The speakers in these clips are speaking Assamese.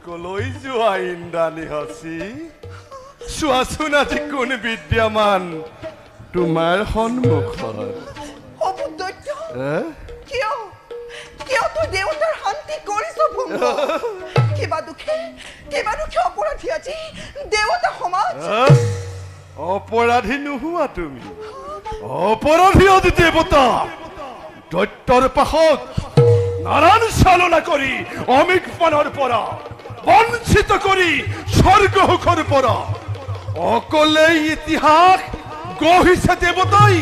কলৈ যোৱা ইন্দ্ৰাণী হচি চোৱাচোন আজি কোন বিদ্যমান তোমাৰ সন্মুখত কিয় তুই দেৱতাৰ শান্তি কৰিছ ভংগ কিবা দুখে অপৰাধী আজি দেৱতা সমাজ অপৰাধী নোহোৱা তুমি অপৰাধী আজি দেৱতা দৈত্যৰ পাশত নাৰায়ণ চালনা কৰি অমিক পানৰ পৰা বঞ্চিত কৰি স্বৰ্গ সুখৰ পৰা অকলে ইতিহাস গঢ়িছে দেৱতাই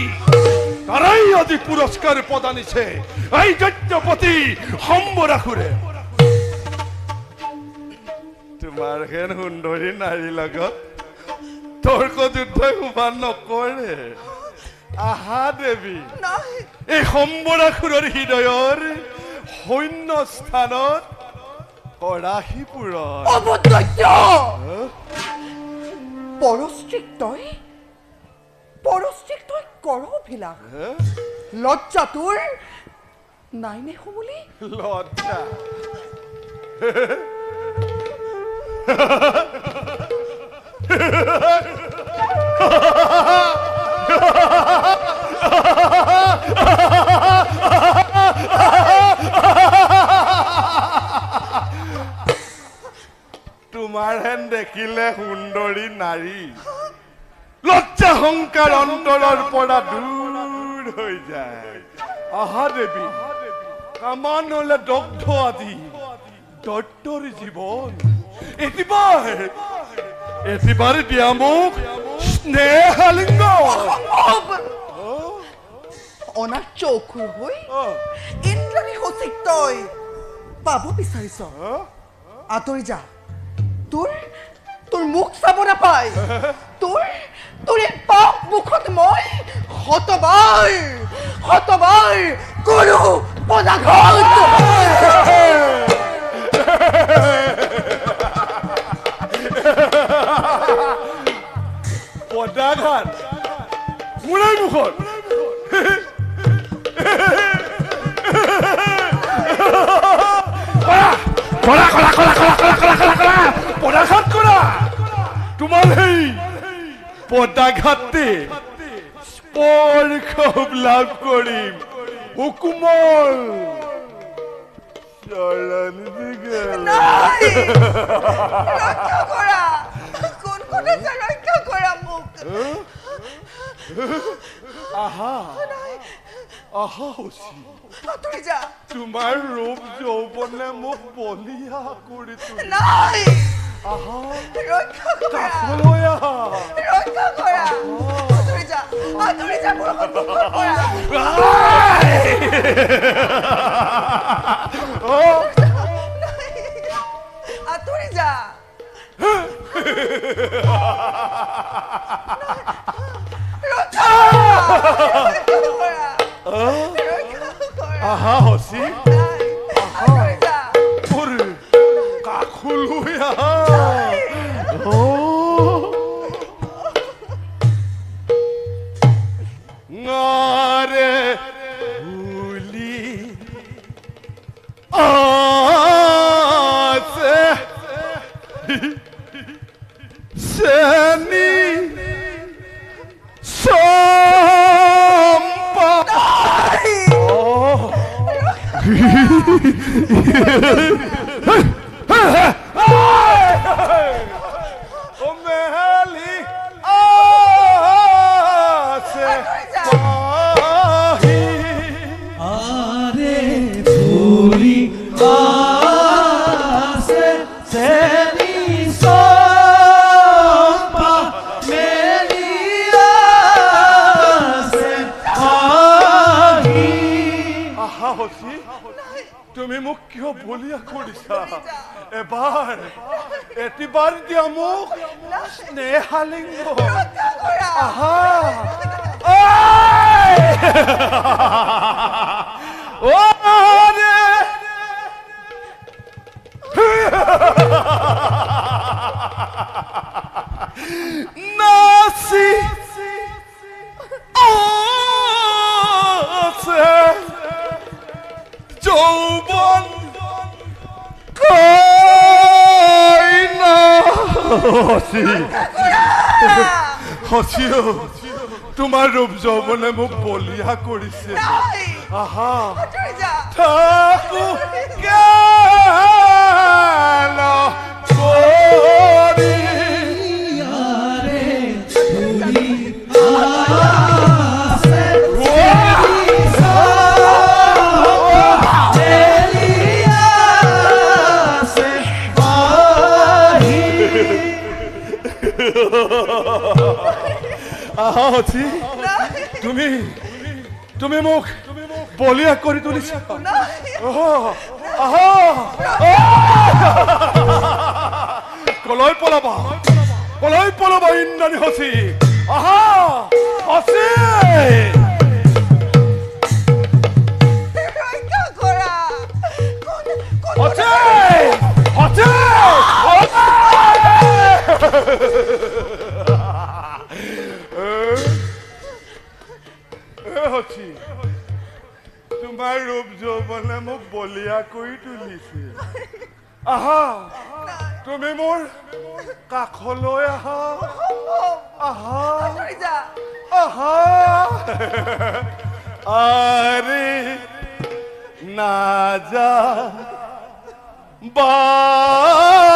তাৰাই আজি পুৰস্কাৰ প্ৰদানিছে এই দৈত্যপতি সম্বৰাসুৰে তোমাৰ হেন সুন্দৰী নাৰীৰ লগত তৰ্ক যুদ্ধ শুভা নকৰে আহা দেৱী এই সম্বৰাসুৰৰ হৃদয়ৰ শূন্য স্থানত কৰাহী পূৰণ পৰস্ত্ৰীক তই কৰ অভিলাষ লজ্জা তোৰ নাই নে সমুলি লজ্জা তোমাৰ হেন দেখিলে সুন্দৰী নাৰী লজ্জা সংকাৰ অন্তৰৰ পৰা দূৰ হৈ যায় আহা দেৱী কামান হলে দগ্ধ আদি দৈত্যৰ জীৱন এটিবাৰ দিয়া মোক স্নেহালিংগ অনাৰ চৌখুৰ হৈ ইন্দ্ৰাণী হচিক তই পাব বিচাৰিছ আঁতৰি যা তোৰ মুখ চাব নাপায় তোৰ এই পাপ মুখত মই শতবাৰ কৰো পদাঘাত মোৰে মুখত পদাঘাত কৰা তোমাৰ সেই পদাঘাতে স্পৰ্শ লাভ কৰিম হুকুমল ৰক্ষা কৰা মোক আহা হচি আঁতৰি যা তোমাৰ ৰূপ যৌৱনে মোক বলিয়া কৰি নাই আহা ৰক্ষা কৰা আঁতৰি যা মোৰ সন্মুখৰ পৰা আঁতৰি যা আহা হচি তোৰ কাষলৈ আহা নাৰে ভুলি আছে চেনি তুমি মোক কিয় বলিয়া কৰিছা এটিবাৰ দিয়া মোক স্নেহালিংগ আহা নাচি যৌবন হসি হসিও তোমাৰ ৰূপ যৌৱনে মোক বলিয়া কৰিছে নাই আহা আঁতৰি যা থাকো কেল কৰি আহা হচি তুমি তুমি মোক বলিয়া কৰি তুলিছা আহা কলৈ পলাবা ইন্দ্ৰাণী হচি আহা হচি ৰক্ষা কৰা হচি হচি হচি তোমাৰ ৰূপ যৌৱনে মোক বলিয়া কৰি তুলিছে আহা তুমি মোৰ কাষলৈ আহা আহা আঁতৰি যা আহা আৰে নাজা বানা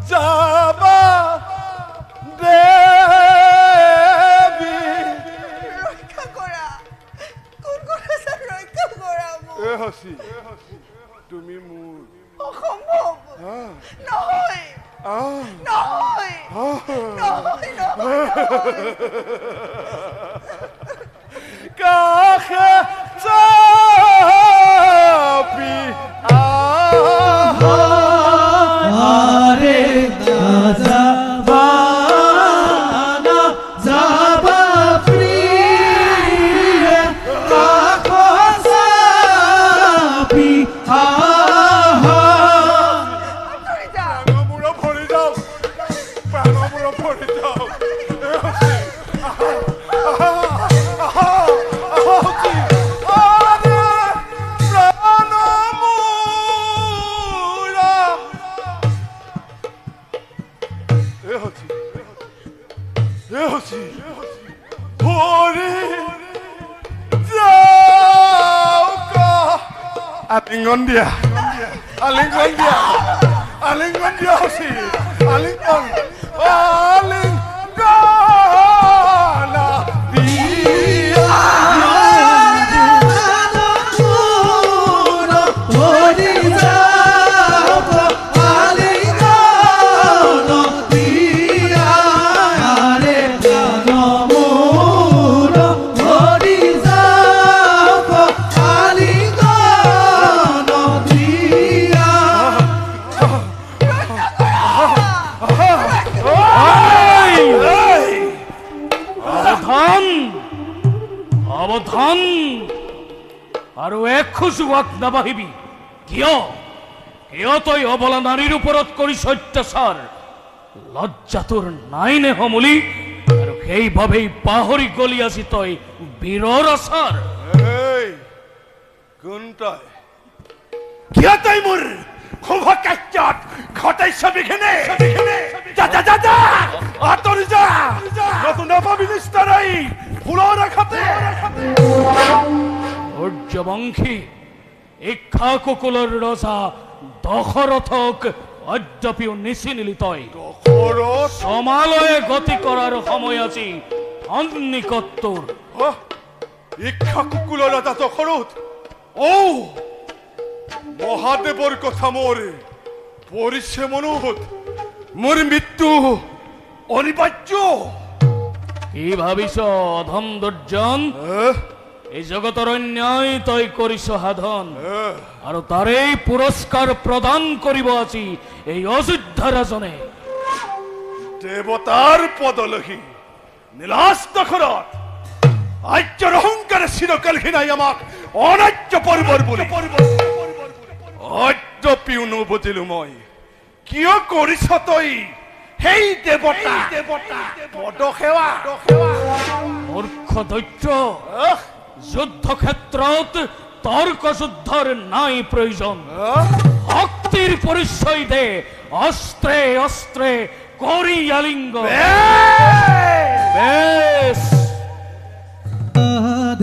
যাবা দেবী ৰক্ষা কৰা কোন আছে ৰক্ষা কৰা মোক এ হসি তুমি মোৰ অসম্ভৱ নহয় নহয় নহয় নহয় কাষে চাপি আৰে যাবানা যাবা প্ৰিয়ে কাকসাপি আঁতৰি যা প্রাণমূড় ভরে যাও প্রাণমূড় ভরে যাও আলিঙ্গন দিয়া আলিঙ্গন দিয়া আলিঙ্গন দিয়া হসি আলিঙ্গন আলিঙ্গন দিয়া সাৱধান আৰু এখোজোৱাক নাবাহিবি কিয় তই অবলা নাৰীৰ ওপৰত কৰিছ অত্যাচাৰ লজ্জা তোৰ নাই নে সমুলি আৰু সেইবাবেই পাহৰি গলি আজি তই বীৰৰ আচাৰ কোন তই কিয় তই মোৰ শুভ কাৰ্যত ঘটাইছ বিঘিনে যা যা যা যা আঁতৰি যা নতুন নাপাবি নিষ্ঠাই ফুলৰ আঘাতে সূৰ্যবংশী ইক্ষাকুকুলৰ ৰজা দশৰথক অদ্যপিও নিচিনিলি তই সমালয়ে গতি কৰাৰ সময় আজি সন্নিকট তোৰ ইক্ষাকুকুলৰ ৰজা দশৰথ ও মহাদেৱৰ কথা মোৰ পৰিছে মনত মোৰ মৃত্যু অনিবাৰ্য কি ভাবিছ অধম দুৰ্জন এই জগতৰ অন্যায় তই কৰিছ সাধন আৰু তাৰেই পুৰস্কাৰ প্ৰদান কৰিব আজি এই অযোধ্যা ৰাজনে দেৱতাৰ পদলহী নীলাস দশৰথ আৰ্যৰ অহংকাৰে চিৰকাল ঘিনাই আমাক অনাৰ্য পৰ্বৰ বুলি অদ্যপিও নুবুজিলো মই কিয় কৰিছ তই সেই দেৱতা পদসেৱা মূৰ্খ দৈত্য যুদ্ধ ক্ষেত্ৰত তৰ্ক যুদ্ধৰ নাই প্ৰয়োজন শক্তি বীৰ পৰিচয় দে, অস্ত্ৰে অস্ত্ৰে কৰি আলিঙ্গ। বেশ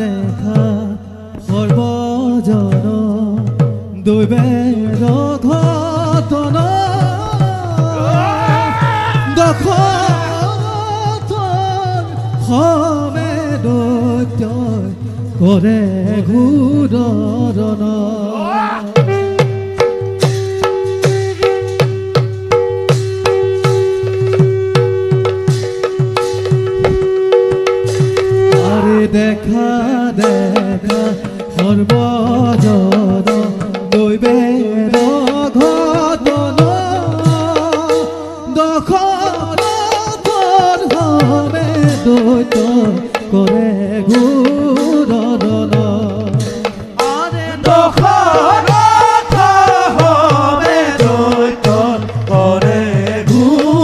দেখা সৰ্বজন দৈবেৰ ঘটনা দখতন সমে দৈত্য কৰে ঘূৰণ দেখা দেখা সৰ্বজন দৈবেৰ ঘটনা দখতন সমে দৈত্য কৰে ঘূৰণ আৰে দখত সমে দৈত্য কৰে ঘূৰণ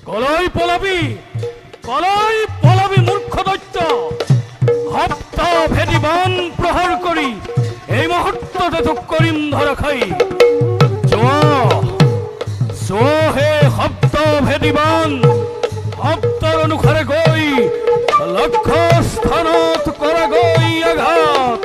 কলৈ পলাবি, কলৈ পলাবি মূৰ্খ দৈত্য। সপ্ত ভেদি বান প্ৰহাৰ কৰি এই মুহূৰ্ততে তোক কৰিম ধৰাশায়ী। যোৱা হে শব্দ ভেদি বান, শব্দৰ অনুসাৰে গৈ লক্ষ্য স্থানত কৰা গৈ আঘাত।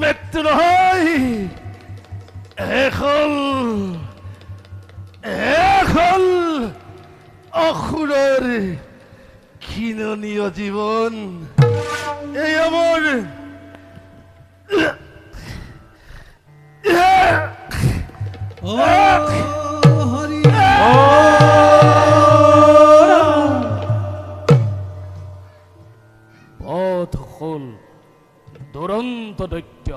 মৃত্যু নহয়, এখন অসুৰৰ ঘৃণনীয় জীৱন। এই আমাৰ হৰি বধ হল দুৰন্ত দৈত্য।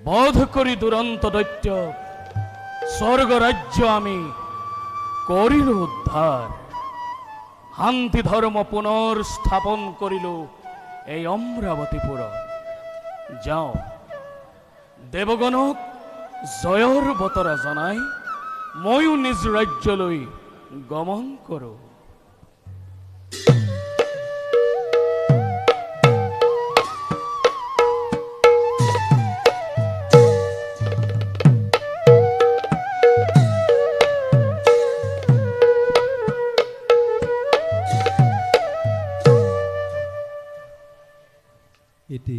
বধ কৰি দুৰন্ত দৈত্য, স্বৰ্গ ৰাজ্য আমি কৰিল উদ্ধাৰ। শান্তি ধৰ্ম পুনৰ স্থাপন কৰিল এই অমৰাবতীপুৰ। যাও দেবগণক জয়ৰ বতৰা জনাই ময়ো নিজ ৰাজ্যলৈ গমন কৰোঁ। এটি